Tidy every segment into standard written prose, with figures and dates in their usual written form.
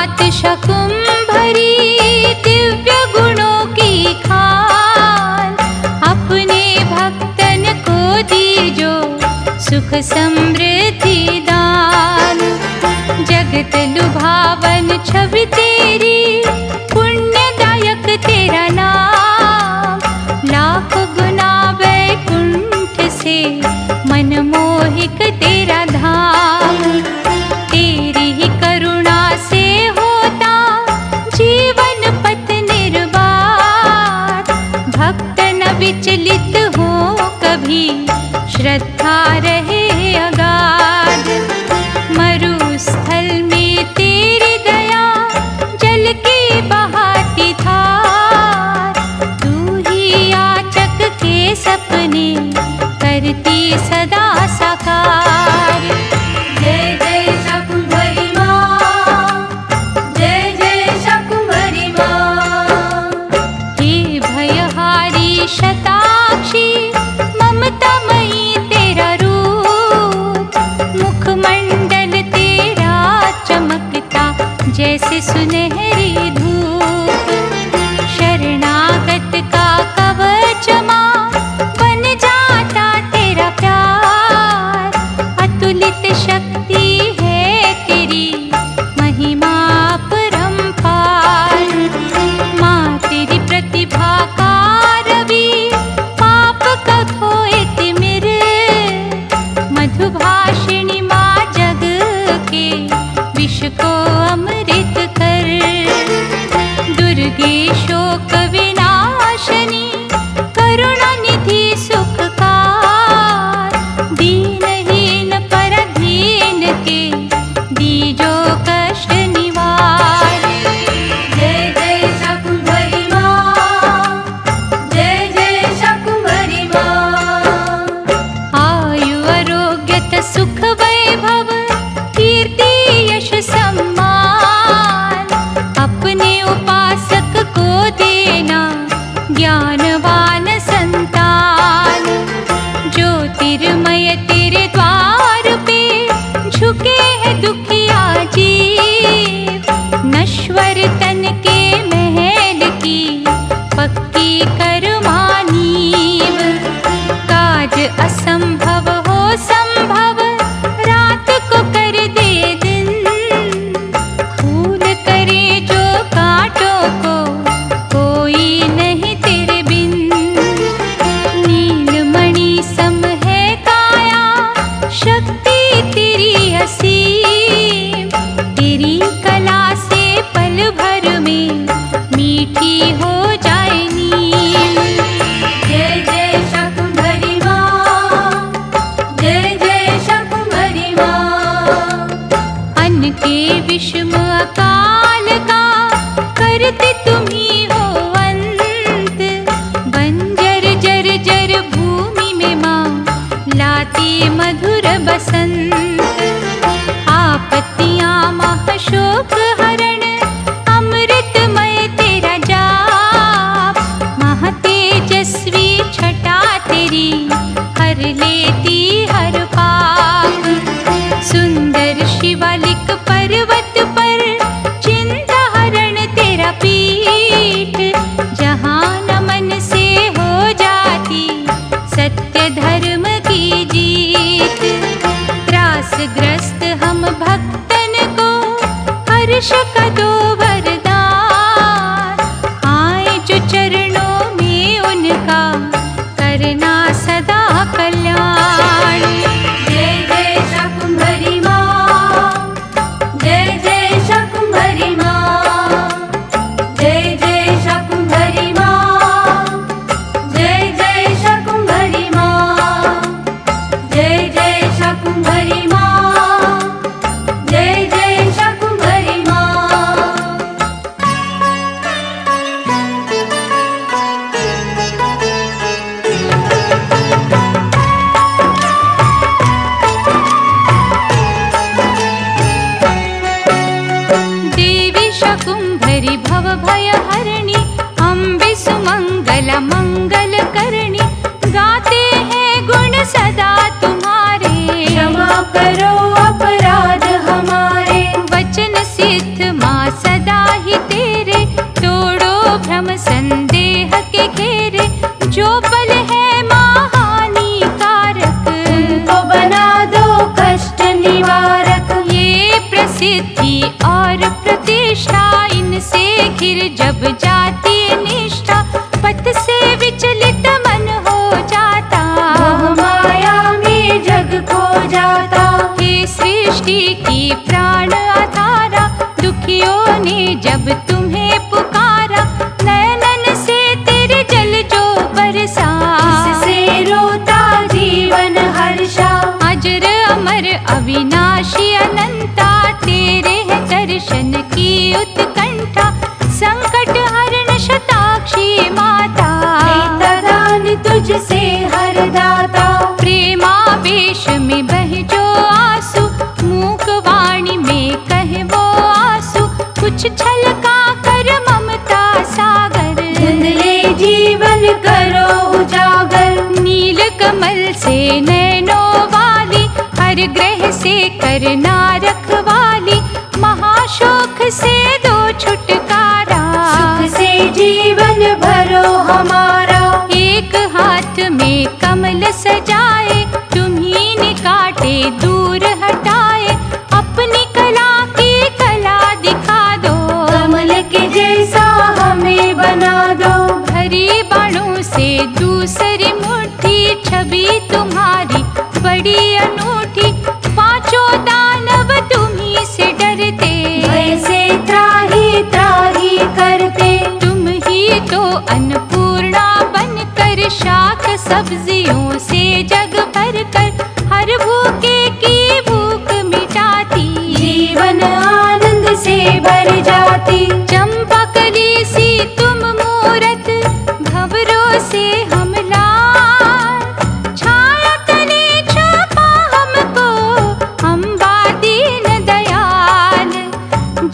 मात शकुंभरी दिव्य गुणों की खान, अपने भक्तन को दीजो सुख समृद्धि दान। जगत लुभावन छवि तेरी, पुण्यदायक तेरा नाम, लाख गुना वैकुंठ से मनमोहिक तेरा धाम। तेरी ही करुणा से होता जीवन पथ निर्वात, भक्त न विचलित हो कभी श्रद्धा रहे अगाध। मरुस्थल में तेरी दया जल की बहाती धार, तू ही याचक के सपने करती सदा साकार। जय जय शकुंभरी माँ, जय जय शकुंभरी माँ। हे भयहारी शताक्षी ममतामयी तेरा रूप, मुखमंडल तेरा चमकता जैसे सुनहरी धूप। शरणागत का कवच माँ बन जाता तेरा प्यार, अतुलित शक्ति है तेरी महिमा अपरंपार। माँ तेरी प्रतिभा का रवि पाप का धोए तिमिर, मधुभाषिणी माँ जग के विष को अमृत कर। दुर्गे शोक विनाशनी करुणा निधि सुखकार, दीनहीन पराधीन के दीजो कष्ट निवार। जय जय शकुंभरी माँ, जय जय शकुंभरी माँ। आयु आरोग्यत सुख वैभव कीर्ति यश सम्मान, अपने उपासक को देना ज्ञानवान संतान। ज्योतिर्मय तेरे द्वार पे झुके हैं दुखिया जीव, नश्वर तन के महल की पक्की कर मानीव। काज असंभव हो संभव, रात को कर दे दिन, फूल करे जो कांटों को कोई नहीं तेरे बिन। नीलमणि सम है काया शक्ति तेरी असीम, तेरी कला से पल भर में मीठी हो जाए नीम। जय जय शकुंभरी माँ, जय जय शकुंभरी माँ। अन्न के विषम अकाल का करते तुम्ही हो अंत, बंजर जर जर भूमि में माँ लाती मधुर बसंत। आपत्तियाँ महाशोक हरण अमृतमय तेरा जाप, महातेजस्वी छटा तेरी हर लेती हर पाप। सुंदर शिवालिक पर्वत पर चिंता हरण तेरा पीठ, जहाँ नमन से हो जाती सत्य धर्म की जीत। त्रासग्रस्त हम भक्तन को हर्ष का दो वरदान, आए जो चरणों में उनका करना सदा कल्याण। जय जय शकुंभरी माँ, जय जय शकुंभरी माँ, जय जय शकुंभरी माँ, जय जय शकुंभरी माँ, जय जय शकुंभरी माँ, जय जय शकुंभरी माँ। देवी शकुंभरी भव भय हरणी, अम्बे सुमंगला मंगल करणी, गाते हैं गुण सदा तुम्हारे। क्षमा करो अपराध हमारे, वचन सिद्ध माँ और प्रतिष्ठा, इनसे घिर जब जाती निष्ठा, पथ से विचलित मन हो जाता, मोह माया में जग खो जाता। हे सृष्टि की प्राण आधारा, दुखियों ने जब तुम्हें पुकारा, नयनन से तेरे जल जो बरसा, इससे रोता जीवन हर्षा। अजर अमर अविनाशी अनंता, तेरे है दर्शन की उत्कंठा, संकट हरण शताक्षी माता, देता दान तुझसे हर दाता। प्रेमावेश में बह जो आंसू, मूक वाणी में कहे वो आंसू, कुछ छलका कर ममता सागर, धुंधले जीवन करो उजागर। नील कमल से नैनो वाली, हर ग्रह से करना रखवाली, महाशोक से दो छुटकारा, सुख से जीवन भरो हमारा। एक हाथ में कमल सजाए, तुम्ही ने काटे दूर हटाए, अपनी कला की कला दिखा दो, कमल के जैसा हमें बना दो। भरी बाणों से दूसरी मुट्ठी, छवि तुम्हारी बड़ी अनूठी, पांचों दानव तुम्ही से डरते, भय से त्राही त्राही करते। तुम ही तो अन्नपूर्णा बनकर, शाक सब्जियों से जग भर कर, हर भूखे की भूख मिटाती, जीवन आनंद से भर जाती। चंपा कली सी तुम मूरत, भंवरों से हम लाल, छाया तले छुपा हमको अम्बा दीन दयाल,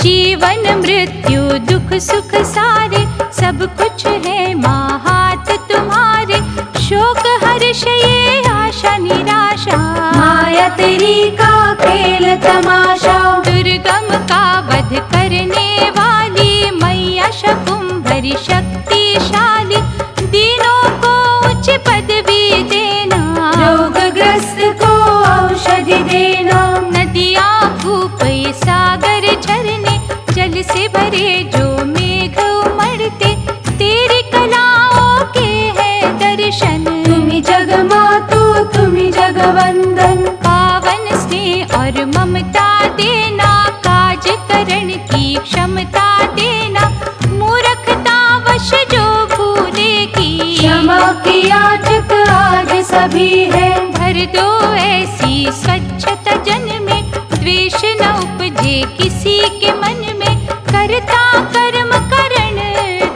जीवन मृत्यु दुख सुख सारे, सब कुछ है माँ हाथ तुम्हारे, शोक हर्ष ये आशा निराशा, माया तेरी का खेल तमाशा। दुर्गम का वध करने वाली, मैया शकुंभरी शक्तिशाली, दीनों को उच्च पदवी देना, रोगग्रस्त को औषधि देना। नदियाँ कूप ये सागर झरने, जल से भरे जो मेघ उमड़ते, तेरी कलाओं के है दर्शन, तुम्ही जग मातु तुम्ही जगवंदन। पावन स्नेह और ममता देना, काज करण की क्षमता देना, मूर्खता वश जो भूलेगी, क्षमा की याचक आज सभी है। भर दो ऐसी स्वच्छता जन में, द्वेष न उपजे किसी के मन में, करता कर्म करण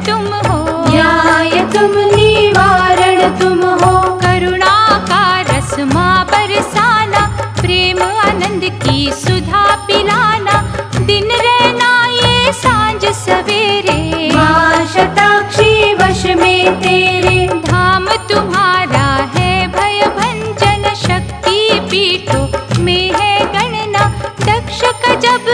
तुम हो, न्याय तुम निवारण तुम हो। करुणा का रस माँ बरसाना, प्रेम आनंद की सुधा पिलाना, दिन रहना ये सांझ सवेरे, माँ शताक्षी वश में तेरे। धाम तुम्हारा है भय भंजन, शक्ति पीठों में है गणना, दक्ष का जब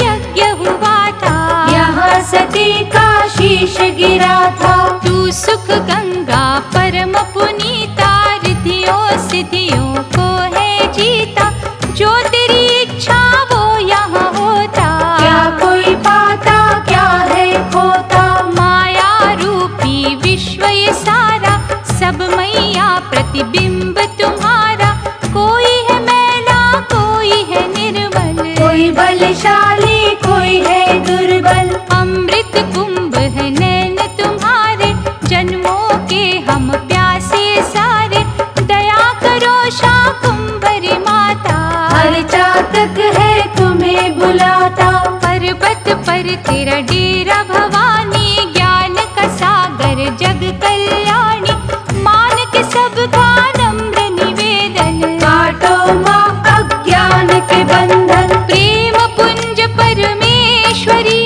यज्ञ हुआ था, यहाँ सती का शीश गिरा था। तू सुख गंगा परम पुनीता, रिद्धियों सिद्धियों को है जीता, जो तेरी इच्छा वो यहाँ होता, क्या कोई पाता क्या है खोता। माया रूपी विश्व ये सारा, सब मैया प्रतिबिंब तुम्हारा, कोई है मैला कोई है निर्मल, कोई बलशाली कोई है दुर्बल। अमृत कुंभ है नैन तुम्हारे, जन्मों के हम प्यासे सारे, दया करो शाकुंभरी माता, हर चातक है तुम्हें बुलाता। पर्वत पर तेरा डेरा भवानी, ज्ञान का सागर जग कल्याणी, मान के सबका नम्र निवेदन, काटो माँ अज्ञान के बंधन। प्रेम पुंज परमेश्वरी,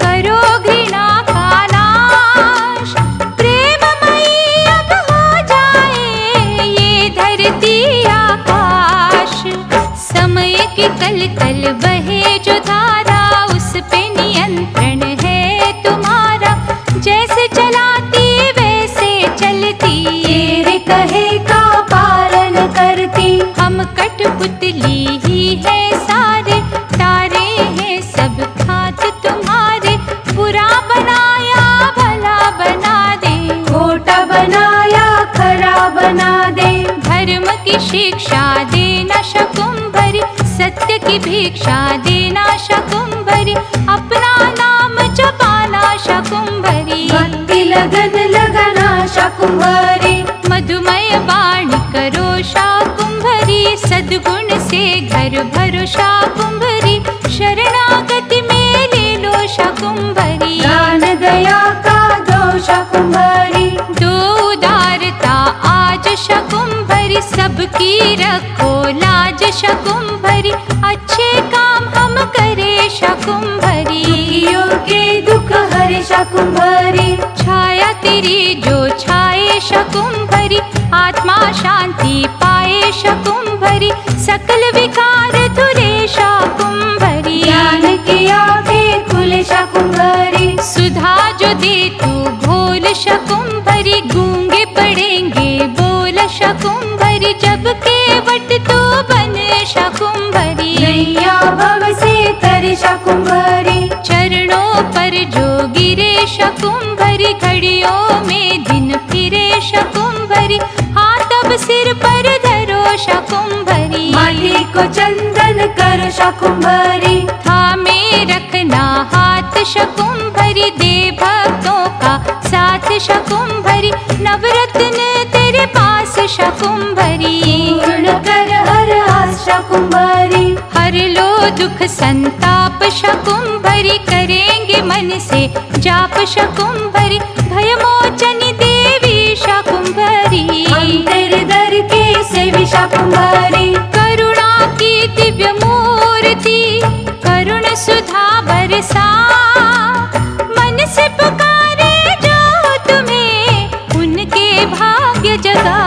करो घृणा का नाश, प्रेममयी अब हो जाए ये धरती आकाश, समय के कल कल बहे जो धारा, उस पे नियंत्रण है तुम्हारा, जैसे चलाती की भिक्षा देना शाकुंभरी, अपना नाम जपाना शाकुंभरी। भक्ति लगन लगाना शाकुंभरी, मधुमय वाणी करो शाकुंभरी, सद्गुण से घर भरो शाकुंभरी, शरणागति में ले लो शाकुंभरी। दान दया का दो शाकुंभरी, दो उदारता आज शाकुंभरी, सबकी रखो लाज शाकुंभरी, अच्छे काम हम करे शाकुंभरी। दुखियों के दुख हरे शाकुंभरी, छाया तेरी जो छाए शाकुंभरी, आत्मा शांति पाए शाकुंभरी, सकल विकार धुले शाकुंभरी। ज्ञान की आंखें खुले शाकुंभरी, सुधा जो दे तू घोल शाकुंभरी, गूंगे पड़ेंगे बोल शाकुंभरी, जब केवट तू बने शाकुंभरी। नैया भव से तरे शाकुंभरी, चरणों पर जो गिरे शाकुंभरी, घड़ियों में दिन फिरे शाकुंभरी, हाथ अब सिर पर धरो शाकुंभरी। माटी को चंदन करो शाकुंभरी, थामे रखना हाथ शाकुंभरी, दे भक्तों का साथ शाकुंभरी, नवरत्न तेरे पास शाकुंभरी। पूर्ण कर हर आस शाकुंभरी, हर लो दुख संताप शाकुंभरी, करेंगे मन से जाप शाकुंभरी, भयमोचनी देवी शाकुंभरी। हम तेरे दर के सेवी शाकुंभरी, करुणा की दिव्य मूर्ति, करुण सुधा बरसा, मन से पुकारे जो तुम्हें उनके भाग्य जगा।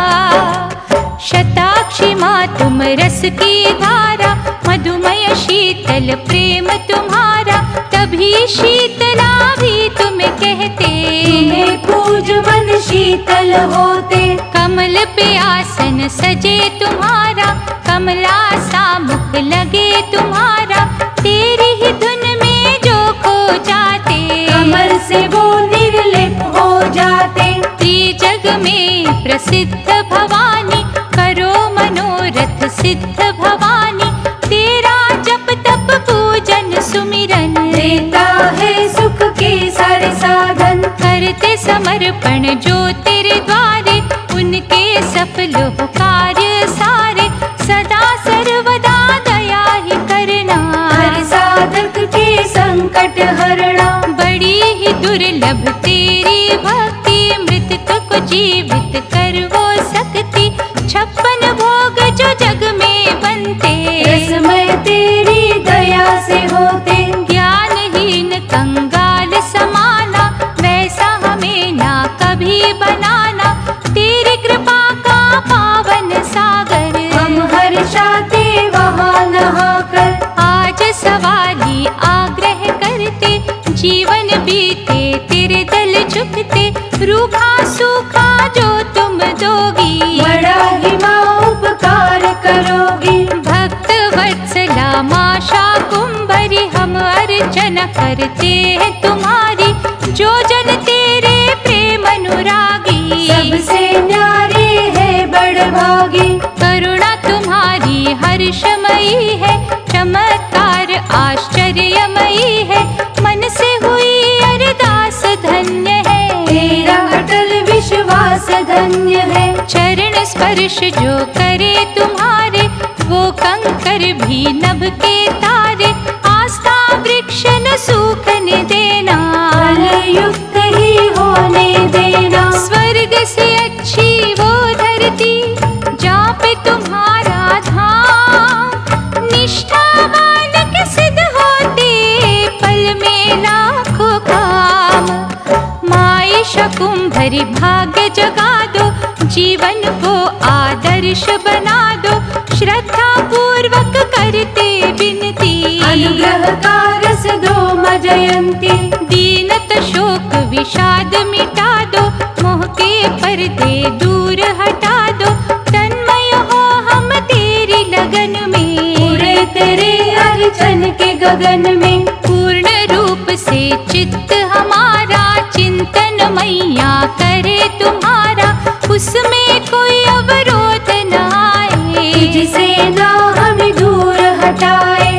शताक्षी माँ तुम रस की धारा, मधुमय शीतल प्रेम तुम्हारा, तभी शीतला भी तुम्हें कहते। तुम्हें पूज मन शीतल होते, कमल पे आसन सजे तुम्हारा, कमला सा मुख लगे तुम्हारा, तेरी ही धुन में जो खो जाते, कमल से वो निर्लिप हो जाते। त्रिजग में प्रसिद्ध भवानी, करो मनोरथ सिद्ध भवानी, तेरा जप तप पूजन सुमिरन, देता है सुख के सारे साधन। करते समर्पण जो तेरे द्वारे, उनके सफल हो कार्य सारे, सदा सर्वदा दया ही करना, हर साधक के संकट हरना। बड़ी ही दुर्लभ तेरी भक्ति, मृतक को जीवित कर वो सकती, 56 भोग जो जग में बनते, रसमय तेरी दया से होते। ज्ञानहीन कंगाल समाना, वैसा हमें ना कभी बनाना, तेरी कृपा का पावन सागर, हम हर्षाते वहाँ नहाकर। आज सवाली आग्रह करते, जीवन बीते तेरे दल झुकते, रूखा सूखा जो तुम दोगी, बड़ा ही माँ उपकार करोगी। भक्त वत्सला माँ शाकुंभरी, हम अर्चना करते हैं तुम्हारी, जो जन तेरे प्रेम अनुरागी, सबसे न्यारे है बड़ भागी। करुणा तुम्हारी हर्षमयी है, चमत्कार आश्चर्यमयी है, मन से हुई अरदास धन्य है, तेरा अटल विश्वास धन्य है। चरण स्पर्श जो करे तुम्हारे, वो कंकर भी नभ के तारे, आस्था वृक्ष न सूखने देना, फल युक्त ही होने देना। स्वर्ग से अच्छी वो धरती, जहाँ पे तुम्हारा धाम, निष्ठावान के सिद्ध होते, पल में लाखों काम। माई शाकुंभरी भाग्य जगा दो, जीवन को आदर्श बना दो, श्रद्धा पूर्वक करते विनती, अनुग्रह का रस दो माँ जयंती। दीनत शोक विषाद मिटा दो, मोह के पर्दे दूर हटा दो, तन्मय हो हम तेरी लगन में, पूरे तेरे अर्चन के गगन में। पूर्ण रूप से चित्त हमारा, चिंतन मैया करे तुम्हारा, उसमें कोई अवरोध न आए, जिसे ना हमें दूर हटाए।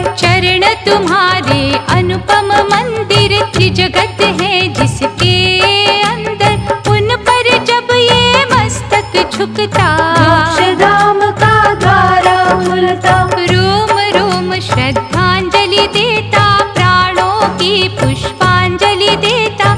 कोई पुष्पांजलि देता,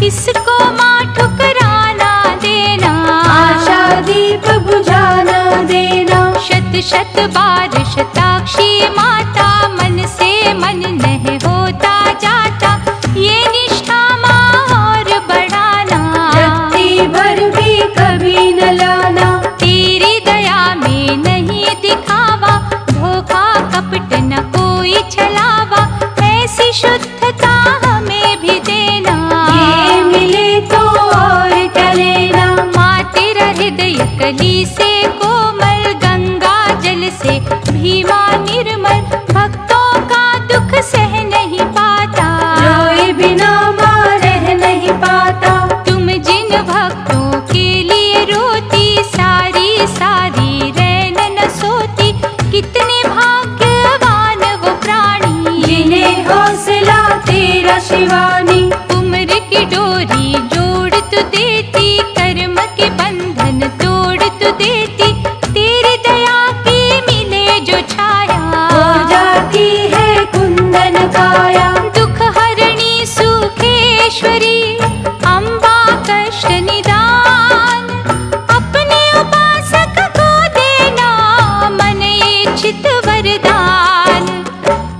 इसको माँ ठुकराना देना। आशा दीप बुझाना देना। शत शत बार शताक्षी माता, मन से मन नहीं होता जाता, ये निष्ठा माँ और बढ़ाना। रत्ती भर भी कभी न लाना। तेरी दया में नहीं दिखावा, धोखा कपट न कोई छलावा, ऐसी शुद्धता हमें भी देना। ये मिले तो और क्या लेना। माँ तेरा हृदय कली से कोमल, गंगा जल से भीमा निर्मल, भक्तों का दुख सह नहीं पाता, रोए बिना माँ रह नहीं पाता। तुम जिन भक्तों के लिए रोती, सारी सारी रैन न सोती, कितने भाग्यवान वो प्राणी, जिन्हें हौसला तेरा शिवानी। उम्र की डोरी जोड़ तू देती, कर्म के बंधन तोड़ तू देती, तेरी दया की मिले जो छाया, हो जाती है कुंदन काया। दुख हरणी सुखेश्वरी, अम्बा कष्ट निदान, अपने उपासक को देना मन इच्छित वरदान।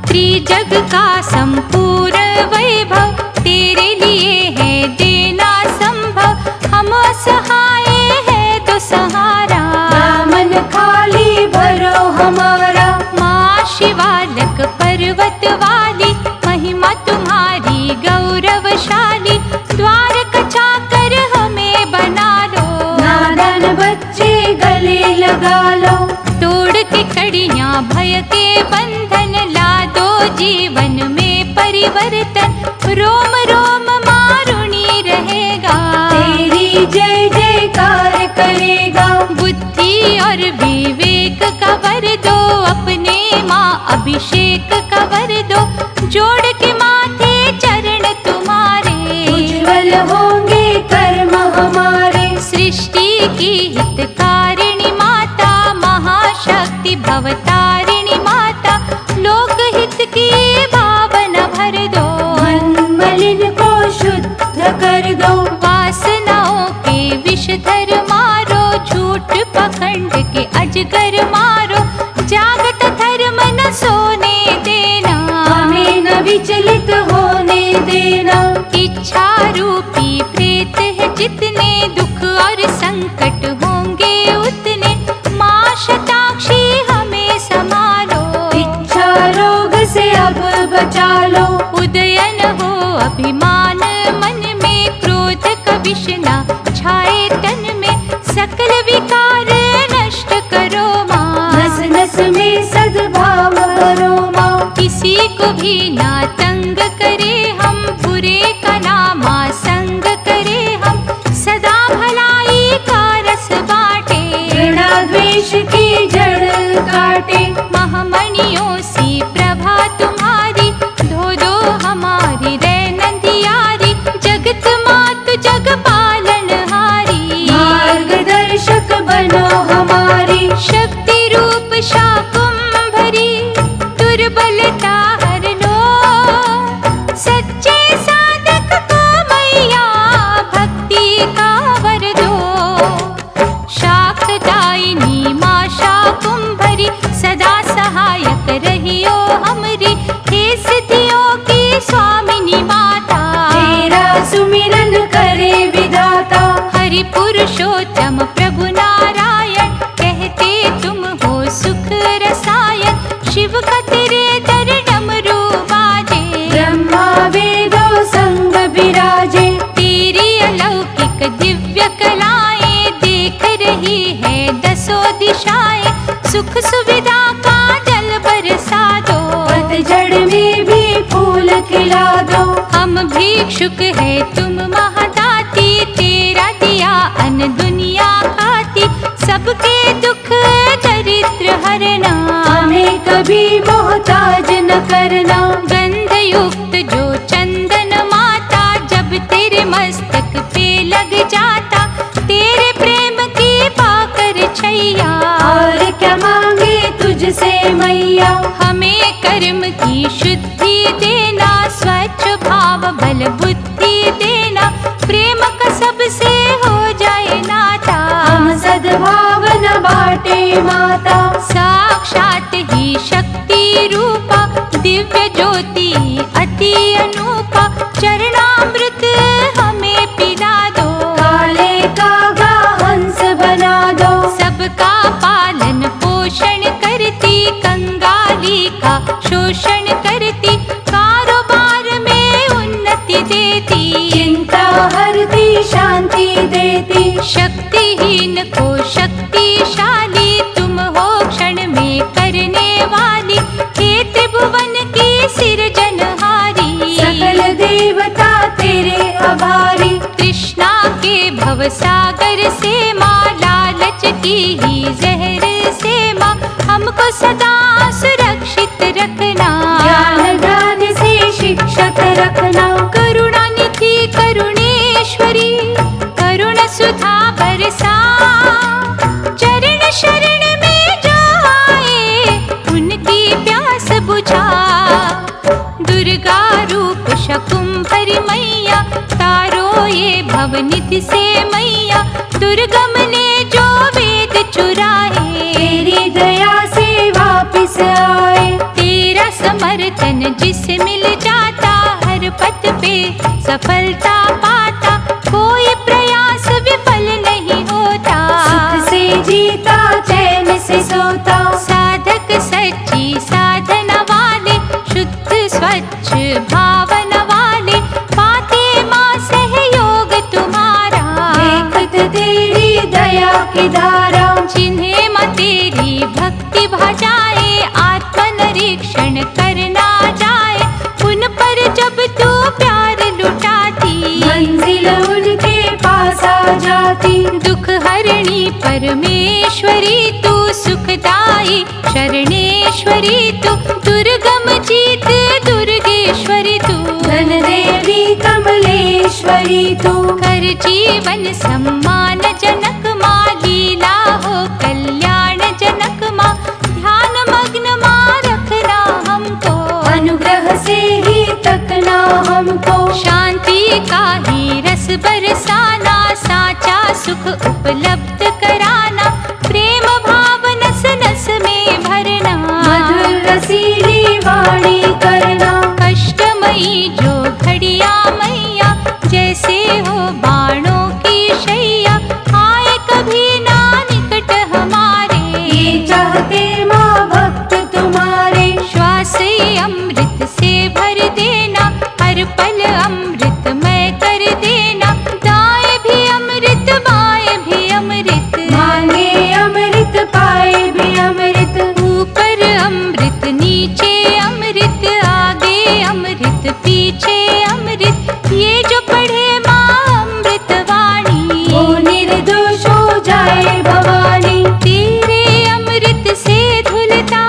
त्रिजग का संपूर्ण वैभव, तेरे लिए है देना संभव, हम असहाय है तो सहारा, दामन खाली भरो हमारा। माँ शिवालक पर्वत वाली, महिमा तुम्हारी गौरवशाली, द्वार चाकर हमें बना लो, नादान बच्चे गले लगा लो। तोड़ के कड़ियाँ भय के बंधन, ला दो जीवन में परिवर्तन, रोम रोम मारुणी रहेगा, तेरी जय जयकार करेगा। बुद्धि और विवेक का वर दो, अपने माँ अभिषेक का वर दो, जोड़ के माथे चरण तुम्हारे, उज्ज्वल होंगे कर्म हमारे। सृष्टि की हितकारिणी माता, महाशक्ति भवतारिणी माता, लोकहित की भावना भर दो, मन मलिन को शुद्ध कर दो। वासनाओं के विषधर मारो, झूठ पखंड के अजगर मारो, जागत धर्म न सोने देना, हमें न विचलित होने देना। इच्छा रूपी प्रेत है जितने, दुख और संकट होंगे उतने, माँ शताक्षी हमें संभालो, इच्छा रोग से अब बचा लो। उदयन हो अभिमान मन में, क्रोध का विष न छाए तन में, सकल विकार नष्ट करो माँ, नस नस में सद्भाव भरो माँ। किसी को भी ना तंग करे हम, बुरे का नाम संग करे हम, सदा भलाई का रस बाटे, घृणा द्वेष की जड़ काटे। महामणियों सी प्रभा तुम्हारी, धो दो हमारी रैनंदियारी, जगत मात जग पालनहारी, मार्गदर्शक बनो हमारी। शक्ति रूप शाकुंभरी, दुर्बलता हर लो, सच्चे साधक को मैया भक्ति का वर दो, शाकदायिनी माँ शाकुंभरी, सदा सहायक रहियो हमरी, हे सिद्धियों की स्वामिनी माता, तेरा सुमिरन करे विधाता। हरि पुरुषोत्तम प्रभु नारायण, कहते तुम हो सुख रसायन, शिव का तेरे दर डमरू बाजे, ब्रह्मा वेदों संग विराजे। तेरी अलौकिक दिव्य कलाएं देख रही है दसों दिशाएं, सुख सुविधा का जल बरसा दो, पतझड़ में भी फूल खिला दो। हम भिक्षुक है तुम महादाती, तेरा दिया अन्न दुनिया खाती, सबके दुख दरिद्र हरना, हमें कभी मोहताज न करना। गंध युक्त जो चंदन माता, जब तेरे मस्तक पे लग जाता, तेरे प्रेम की पाकर छैया, और क्या मांगे तुझसे मैया। हमें कर्म की शुद्धि देना, स्वच्छ भाव भाव बल बुद्धि देना, प्रेम का सबसे हो जाए नाता। हम सद्भावना बाटे माता, साक्षात ही शक्ति रूपा, दिव्य ज्योति अति अनूपा, चरणामृत हमें पिला दो। काले कागा हंस बना दो, सबका पालन पोषण करती, कंगाली का शोषण करती, कारोबार में उन्नति देती, चिंता हरती शांति देती। शक्तिहीन को शक्तिशाली तुम हो क्षण में करने वाली, हे त्रिभुवन की सिरजनहारी। सकल देवता तेरे आभारी, तृष्णा के भव सागर से माँ, लालच की ही जहर से माँ, हमको सदा सुरक्षित रखना। ज्ञान दान से शिक्षक रखना, करुणा निधि करुणेश्वरी, करुण सुधा बरसा, चरण शरण में जो आए उनकी प्यास बुझा। दुर्गा रूप शकुंभरी मैया, तारो ये भवनिधि से मैया, दुर्गम ने जो वेद चुराए, तेरी दया से वापिस आए। तेरा समर्थन जिसे मिल जाता, हर पथ पे सफलता पाता, कोई प्रयास विफल नहीं होता। सुख से जीता चैन से सोता, साधक सच्ची साधना वाले, शुद्ध स्वच्छ भावना वाले, पाते माँ सहयोग तुम्हारा। देखत तेरी दया की धारा, जिन्हें माँ तेरी भक्ति भा जाए, आत्मनिरीक्षण करना जाए, उन पर जब तू प्यार लुटाती, मंजिल उनके पास आ जाती। दुख हरणी परमेश्वरी तू, सुखदाई शरणेश्वरी तू, दुर्गम जीत दुर्गेश्वरी तू, धन देवी कमलेश्वरी तू। कर जीवन सम्मान जनक माँ, लीला हो कल्याण जनक माँ, ध्यान मग्न माँ रखना हमको, अनुग्रह से ही तकना हमको। शांति का ही रस बरसाना, साचा सुख उपलब्ध कराना, प्रेम भाव नस नस में भरना, मधुर रसीली वाणी करना। कष्टमयी जो घड़िया मैया, जैसे हो बाणों की शैया, आए कभी ना निकट हमारे, ये चाहते माँ भक्त तुम्हारे। श्वास अमृत से भर देना, हर पल अमृत मैं कर देना, दाएं भी अमृत बाएं भी अमृत, मांगे अमृत पाए भी अमृत। ऊपर अमृत नीचे अमृत, आगे अमृत पीछे अमृत, ये जो पढ़े माँ अमृत वाणी, वो निर्दोष हो जाए भवानी। तेरे अमृत से धुलता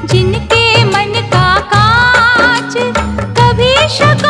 जिनके मन का कांच, कभी शक